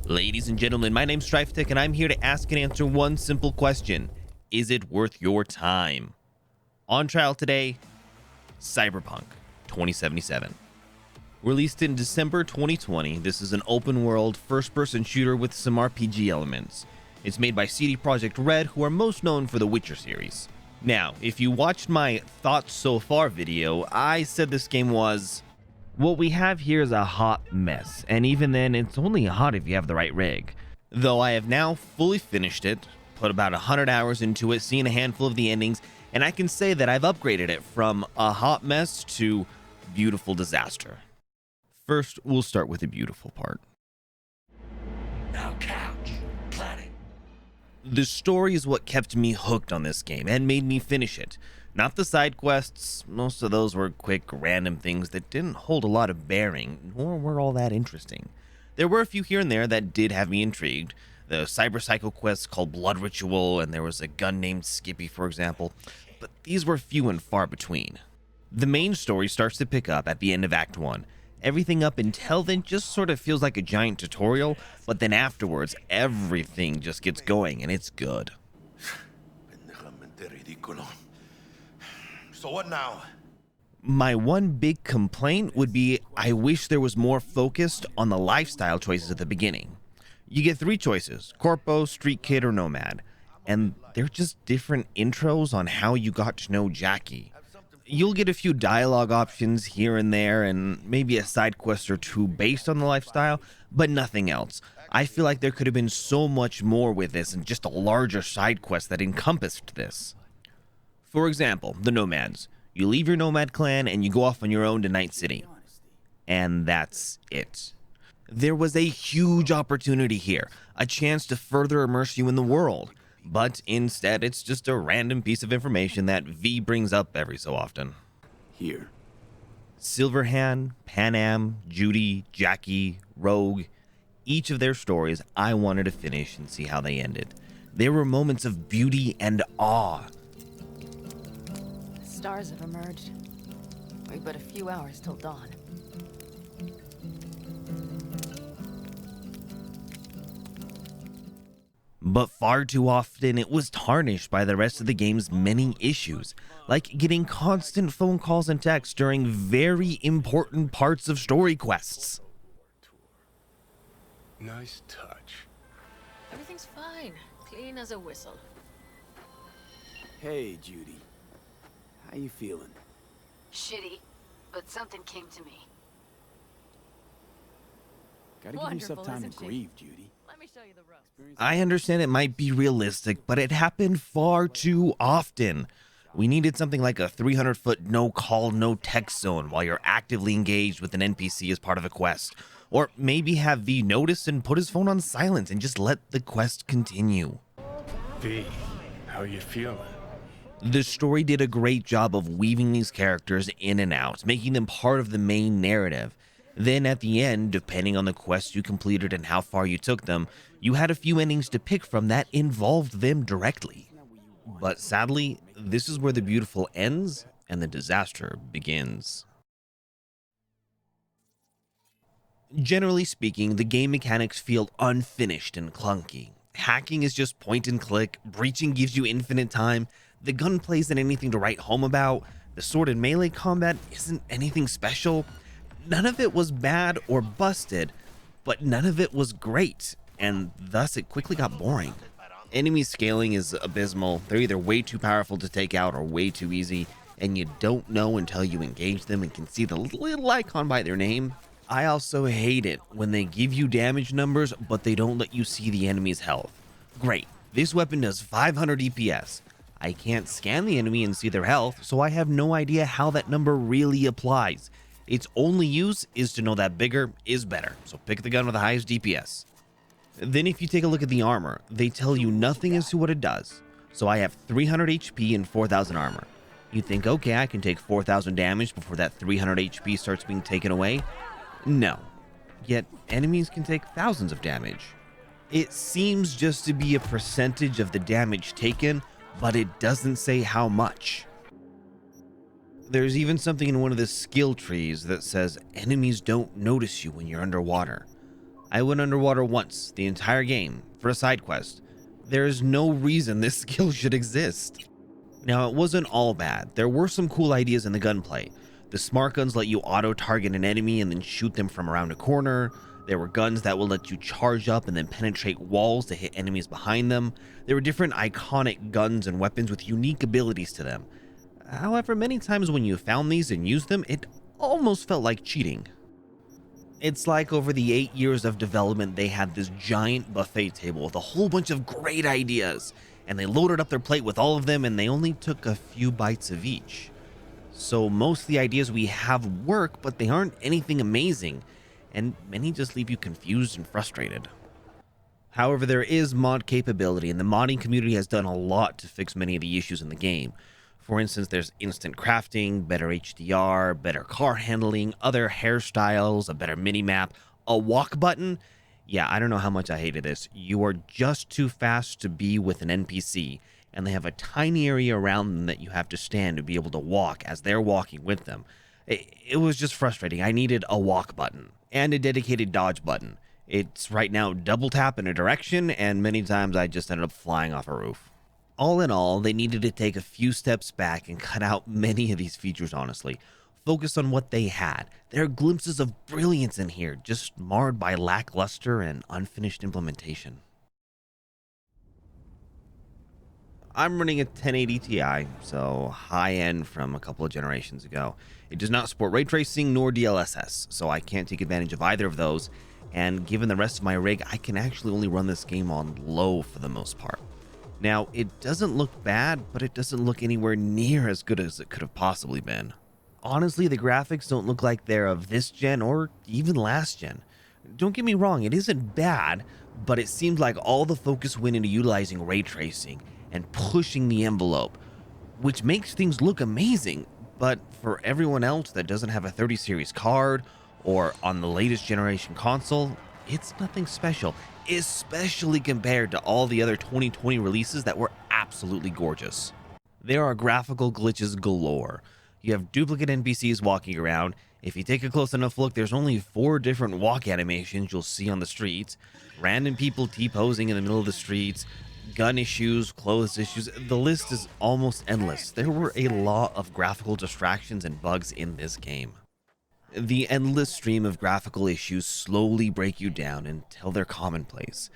Ladies and gentlemen, my name's Stryftek, and I'm here to ask and answer one simple question. Is it worth your time? On trial today, Cyberpunk 2077. Released in December 2020, this is an open-world, first-person shooter with some RPG elements. It's made by CD Projekt Red, who are most known for the Witcher series. Now, if you watched my thoughts so far video, I said this game was... What we have here is a hot mess, and even then, it's only hot if you have the right rig. Though I have now fully finished it, put about 100 hours into it, seen a handful of the endings, and I can say that I've upgraded it from a hot mess to beautiful disaster. First, we'll start with the beautiful part. Now couch, planet. The story is what kept me hooked on this game and made me finish it. Not the side quests, most of those were quick, random things that didn't hold a lot of bearing, nor were all that interesting. There were a few here and there that did have me intrigued. The cyber-psycho quests called Blood Ritual, and there was a gun named Skippy, for example, but these were few and far between. The main story starts to pick up at the end of Act 1. Everything up until then just sort of feels like a giant tutorial, but then afterwards, everything just gets going, and it's good. So what now? My one big complaint would be I wish there was more focused on the lifestyle choices at the beginning. You get 3 choices, Corpo, Street Kid, or Nomad, and they're just different intros on how you got to know Jackie. You'll get a few dialogue options here and there, and maybe a side quest or 2 based on the lifestyle, but nothing else. I feel like there could have been so much more with this and just a larger side quest that encompassed this. For example, the Nomads. You leave your Nomad clan and you go off on your own to Night City. And that's it. There was a huge opportunity here, a chance to further immerse you in the world. But instead, it's just a random piece of information that V brings up every so often. Here. Silverhand, Panam, Judy, Jackie, Rogue, each of their stories I wanted to finish and see how they ended. There were moments of beauty and awe. Stars have emerged. We've but a few hours till dawn. But far too often it was tarnished by the rest of the game's many issues, like getting constant phone calls and texts during very important parts of story quests. Nice touch. Everything's fine. Clean as a whistle. Hey, Judy. How you feeling? Shitty, but something came to me. Gotta give yourself Wonderful, time to isn't she? grieve, Judy. Let me show you the ropes. I understand it might be realistic, but it happened far too often. We needed something like a 300-foot no-call, no-text zone while you're actively engaged with an NPC as part of a quest. Or maybe have V notice and put his phone on silent and just let the quest continue. V, how you feeling? The story did a great job of weaving these characters in and out, making them part of the main narrative. Then at the end, depending on the quest you completed and how far you took them, you had a few endings to pick from that involved them directly. But sadly, this is where the beautiful ends and the disaster begins. Generally speaking, the game mechanics feel unfinished and clunky. Hacking is just point and click, breaching gives you infinite time, the gunplay isn't anything to write home about, the sword and melee combat isn't anything special. None of it was bad or busted, but none of it was great, and thus it quickly got boring. Enemy scaling is abysmal. They're either way too powerful to take out or way too easy, and you don't know until you engage them and can see the little icon by their name. I also hate it when they give you damage numbers, but they don't let you see the enemy's health. Great, this weapon does 500 DPS. I can't scan the enemy and see their health, so I have no idea how that number really applies. Its only use is to know that bigger is better, so pick the gun with the highest DPS. Then if you take a look at the armor, they tell you nothing as to what it does. So I have 300 HP and 4000 armor. You think, okay, I can take 4000 damage before that 300 HP starts being taken away? No. Yet enemies can take thousands of damage. It seems just to be a percentage of the damage taken, but it doesn't say how much. There's even something in one of the skill trees that says enemies don't notice you when you're underwater. I went underwater once the entire game for a side quest. There is no reason this skill should exist. Now, it wasn't all bad. There were some cool ideas in the gunplay. The smart guns let you auto-target an enemy and then shoot them from around a corner. There were guns that will let you charge up and then penetrate walls to hit enemies behind them. There were different iconic guns and weapons with unique abilities to them. However, many times when you found these and used them, it almost felt like cheating. It's like over the 8 years of development, they had this giant buffet table with a whole bunch of great ideas, and they loaded up their plate with all of them, and they only took a few bites of each. So most of the ideas we have work, but they aren't anything amazing, and many just leave you confused and frustrated. However, there is mod capability, and the modding community has done a lot to fix many of the issues in the game. For instance, there's instant crafting, better HDR, better car handling, other hairstyles, a better minimap, a walk button. Yeah, I don't know how much I hated this. You are just too fast to be with an NPC, and they have a tiny area around them that you have to stand to be able to walk as they're walking with them. It was just frustrating. I needed a walk button and a dedicated dodge button. It's right now double tap in a direction, and many times I just ended up flying off a roof. All in all, they needed to take a few steps back and cut out many of these features, honestly. Focus on what they had. There are glimpses of brilliance in here, just marred by lackluster and unfinished implementation. I'm running a 1080 Ti, so high-end from a couple of generations ago. It does not support ray tracing nor DLSS, so I can't take advantage of either of those, and given the rest of my rig, I can actually only run this game on low for the most part. Now, it doesn't look bad, but it doesn't look anywhere near as good as it could have possibly been. Honestly, the graphics don't look like they're of this gen or even last gen. Don't get me wrong, it isn't bad, but it seems like all the focus went into utilizing ray tracing and pushing the envelope, which makes things look amazing. But for everyone else that doesn't have a 30 series card or on the latest generation console, it's nothing special, especially compared to all the other 2020 releases that were absolutely gorgeous. There are graphical glitches galore. You have duplicate NPCs walking around. If you take a close enough look, there's only 4 different walk animations you'll see on the streets. Random people T-posing in the middle of the streets, gun issues, clothes issues. The list is almost endless. There were a lot of graphical distractions and bugs in this game. The endless stream of graphical issues slowly break you down until they're commonplace,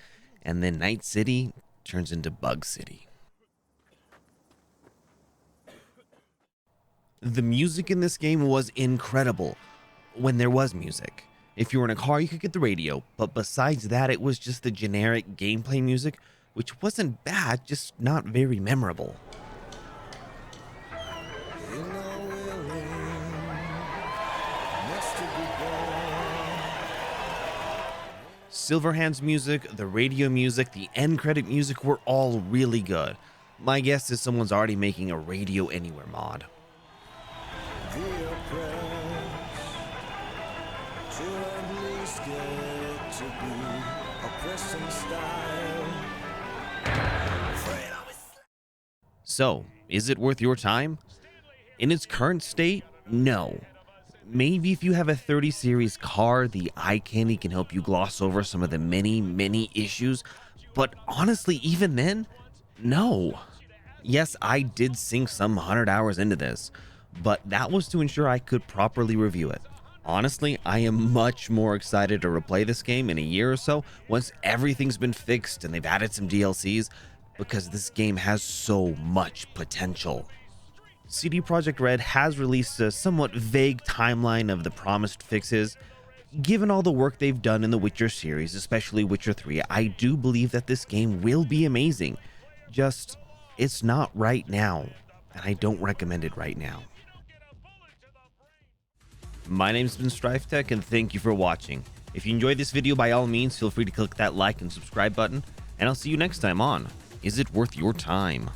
and then Night City turns into Bug City. The music in this game was incredible when there was music. If you were in a car, you could get the radio, but besides that, it was just the generic gameplay music, which wasn't bad, just not very memorable. Silverhand's music, the radio music, the end credit music were all really good. My guess is someone's already making a Radio Anywhere mod. So, is it worth your time? In its current state, no. Maybe if you have a 30 series car, the eye candy can help you gloss over some of the many issues, but honestly, even then, no. Yes, I did sink some 100 hours into this, but that was to ensure I could properly review it. Honestly, I am much more excited to replay this game in a year or so once everything's been fixed and they've added some DLCs, because this game has so much potential. CD Projekt Red has released a somewhat vague timeline of the promised fixes. Given all the work they've done in the Witcher series, especially Witcher 3, I do believe that this game will be amazing. Just, it's not right now, and I don't recommend it right now. My name's been Stryftek, and thank you for watching. If you enjoyed this video, by all means, feel free to click that like and subscribe button, and I'll see you next time on Is It Worth Your Time?